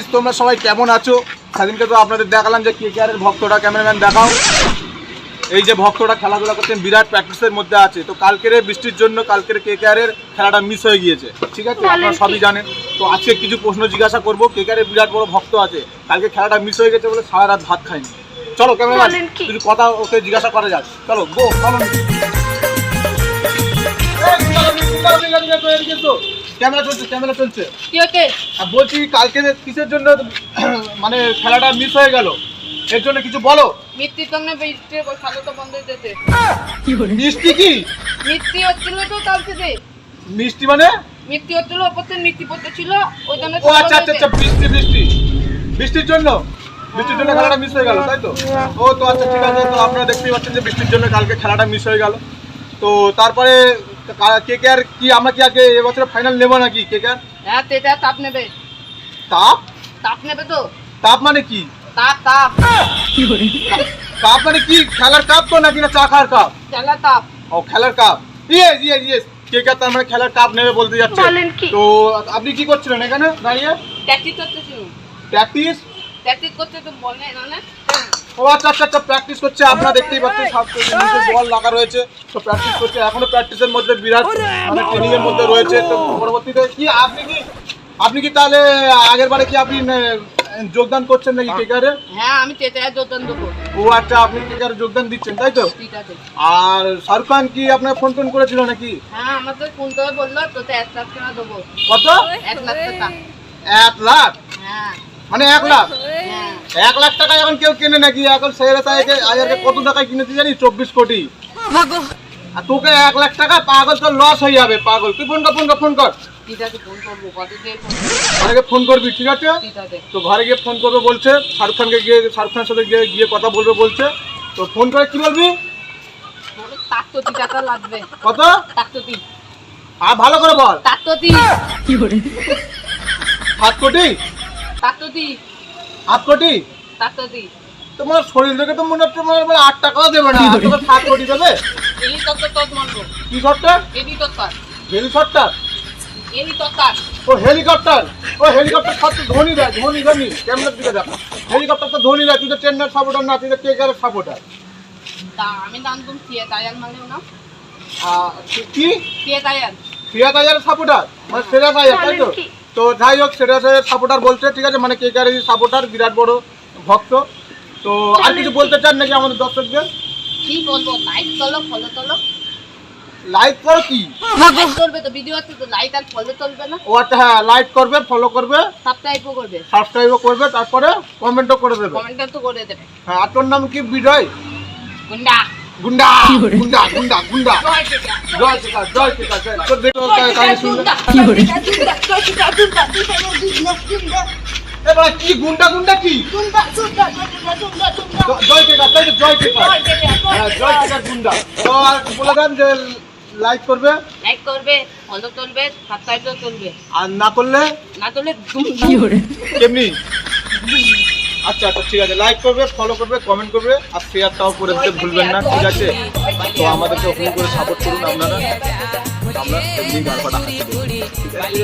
Guys, তোমরা সবাই কেমন আছো? সেদিনকে তো আপনাদের দেখালাম যে কেকেআরের ভক্তটা, ক্যামেরাম্যান দেখাও, এই যে ভক্তটা খেলাধুলা করছেন, বিরাট প্র্যাকটিসের মধ্যে আছে। তো কালকের বৃষ্টির জন্য কালকের কেকেআরের খেলাটা মিস হয়ে গিয়েছে, ঠিক আছে, আপনারা সবই জানেন। তো আজকে কিছু প্রশ্ন জিজ্ঞাসা করবো। কেকেআরের বিরাট বড় ভক্ত আছে, কালকে খেলাটা মিস হয়ে গেছে বলে সারা রাত ভাত খায়নি। চলো ক্যামেরাম্যান, কিছু কথা ওকে জিজ্ঞাসা করা যাক। চলো গো, চলো। ক্যামেরা চলছে। বলছি কালকে কিসের জন্য মানে খেলাটা মিস হয়ে গেল, এর জন্য কিছু বলো। মিষ্টির জন্য বৃষ্টি খেলা তো বন্ধ হয়ে যেতে। মিষ্টি কি? মিষ্টি হচ্ছিল তো কালকে যে। মিষ্টি মানে? মিষ্টি হচ্ছিল, ওপর থেকে মিষ্টি পড়তেছিল, ওই জন্য। ও আচ্ছা আচ্ছা আচ্ছা, বৃষ্টির জন্য খেলাটা মিস হয়ে গেল, তাই তো? ও তো আচ্ছা, ঠিক আছে। তো আপনারা দেখতেই পাচ্ছেন যে বৃষ্টির জন্য কালকে খেলাটা মিস হয়ে গেল। তো তারপরে কেকেআর কি আমরা কি আগে এবছর ফাইনাল নেব নাকি? কেকেআর হ্যাঁ, তেটা তাপ নেবে। তাপ নেবে তো। তাপ মানে কি? তাপ কাপ মানে কি? খেলার কাপ তো নাকি না চা খাওয়ার কাপ? খেলার তাপ। ও খেলার কাপ। ইয়েস কেকেআর তার মানে খেলার কাপ নেবে বলতে যাচ্ছে। তো আপনি কি করছিলেন এখানে দাঁড়িয়ে? প্র্যাকটিস করতেছিল। প্র্যাকটিস করতে তো বলে না। ও আচ্ছা আচ্ছা আচ্ছা, প্র্যাকটিস করছে। আপনারা দেখতেই পাচ্ছেন বল লাগা রয়েছে, তো প্র্যাকটিস করছে। এখনো প্র্যাকটিসের মধ্যে, বিরাট মানে ট্রেনিং এর মধ্যে রয়েছে। তো পরবর্তীতে কি আপনি কি তাহলে আগের বারে কি আপনি যোগদান করছেন নাকি কেকেআরে? হ্যাঁ, আমি তেতায় যোগদান দেবো। ও আচ্ছা, আপনি কেকেআরে যোগদান দিচ্ছেন, তাই তো? ঠিক আছে। আর শাহরুখ খান কি আপনার ফোন করেছিল নাকি? হ্যাঁ, আমাকে ফোন করে বললো তোতে 1 লাখ টাকা দেবো। কত? 1 লাখ টাকা। 1 লাখ? হ্যাঁ। মানে 1 লাখ? হ্যাঁ। 1 লাখ টাকা এখন কেউ কেনে নাকি? এখন আজকে কত টাকায় কিনেছে জানি? 24 কোটি। আর তোকে 1 লাখ টাকা? পাগল, তোর লস হয়ে যাবে পাগল। তুই ফোন কর। ঠিক আছে, ফোন করবো। কত দিয়ে ঘরে ফোন করবি, ঠিক আছে? ঠিক আছে। তো ঘরে গিয়ে ফোন করবে বলছে, শাহরুখ খানের সাথে গিয়ে কথা বলবে বলছে। তো ফোন করে কি বলবি? তাকততি টাকা লাগবে। কত? তাকততি। আর ভালো করে বল। তাকততি। 7 কোটি? তাকততি। 8 কোটি? তাকততি। তোমার শরীর দেখে তো মনে হচ্ছে 8 টাকাও দেবে না, তোকে 7 কোটি দেবে? হেলিকপ্টার মারবো। কি সরকার? হেলিকপ্টার। হেলিকপ্টার? হেলিকপ্টার। ও হেলিকপ্টার সব তো ধোনি দেয়, ধোনি ক্যামেরার দিকে দেখো। হেলিকপ্টার তো ধোনি দেয়, তুই তো চেন্নাইয়ের সাপোর্টার না, তুই তো কেকেআরের সাপোর্টার। আমি জানতাম সিয়াতায়ান মানেও না। কি? সিয়াতায়ান সাপোর্টার মানে শ্রেয়াস আয়ার, তাই তো? তো যাই হোক, শ্রেয়াস আয়ার সাপোর্টার বলছে, ঠিক আছে, মানে কেকেআরের সাপোর্টার, বিরাট বড় ভক্ত। তো আর কিছু বলতে চান নাকি আমাদের দর্শকদের? কি বলবো, লাইক করো, ফলো করো। লাইক করো কি? লাইক করবে তো, ভিডিও আছে তো, লাইক আর ফলো করবে না? ও আচ্ছা, হ্যাঁ, লাইক করবে, ফলো করবে, সাবস্ক্রাইবও করবে, তারপরে কমেন্টও করে দেবে। কমেন্টও তো করে দেবে। হ্যাঁ, আর তোর নাম কি? বিজয় গুন্ডা। গুন্ডা গুন্ডা গুন্ডা গুন্ডা। জয় টিকা। তো দেখো কাহিনী শুনলে এবার কি গুন্ডা কি? জয় টিকা, তাই তো? জয় টিকা, হ্যাঁ, জয় টিকা গুন্ডা। তো আর বলে দেন যে লাইক করবে, ফলো করবে, সাবস্ক্রাইবও করবে। আর না করলে কেমনি? আচ্ছা আচ্ছা, ঠিক আছে, লাইক করবে, ফলো করবে, কমেন্ট করবে, আর শেয়ারটাও করে দিতে ভুলবেন না, ঠিক আছে? তো আমাদেরকে ওখানে করে সাপোর্ট করুন আপনারা, আমরা এমনি গাড়পাটা হাঁটি দেবো, ঠিক আছে?